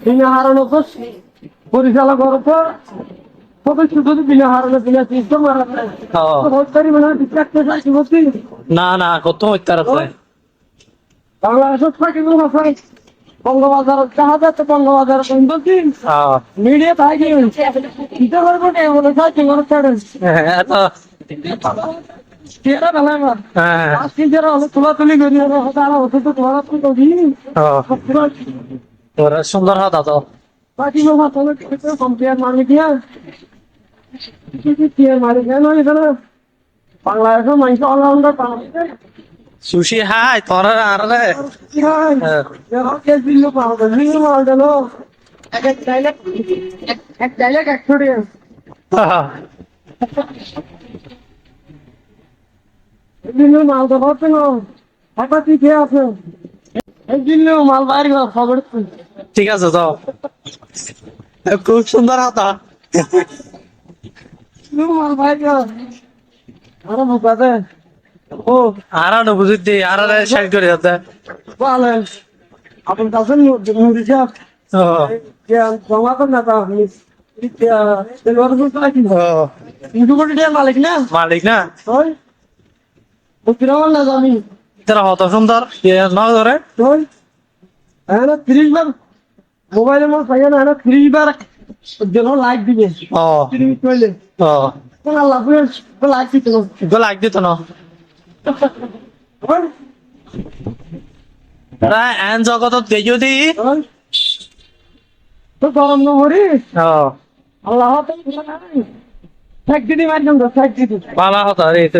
বিনা হারানো তো পরিচালক অর্থ সদস্য যদি বিনা হারানো বিনা সিস্টেম হত্যারি মানে ডিস্ট্রাক্টে যাচ্ছি বলছি না না কত হইতার আছে বাংলাদেশের থাকি আছে বঙ্গবাজার জাহাজে তো বঙ্গবাজার বলছি মিডিয়া থাকি এটা করবো না বলে থাকি মনে ছাড়ে এত সেটা ভালো আমার হ্যাঁ আজকে যারা হলো তোলাতুলি করি তারা হচ্ছে তো তোলা তুলি করি তোরা সুন্দর হাতা তো বাকি বাবা তোলা কম্পেয়ার মারি দিয়া টিয়ার মারি কেন এখানে বাংলাদেশের মানুষ অলরাউন্ডার বাংলাদেশে সুশি হাই তোরা আর রে এক ডাইলেক একশো মাল তো করছে না হঠাৎ খেয়ে আছে একদিন মাল বাইরে খবর ঠিক আছে তো খুব সুন্দর হাতা মাল বাইরে আরো মুখাতে ও আর বুঝিতি আর সাইড করে যাতে ভালো আপনার কাছে নুরি সাহেব জমা কর না তা মালিক না মালিক না ওই কিরকম না আমি তোরা হত সুন্দর না ধরে ওই হ্যাঁ 30 বার মোবাইলের মধ্যে পাইয়া না 30 বার যেন লাইক দিবে ও 30 কইলে ও আল্লাহ লাইক দিতে গো লাগ দিত না রা এন জগত দেই যদি তো গরম নমরি ও আল্লাহ তো ঠেক দিদি মারলাম তো ঠেক দিদি ভালো হতো এই তো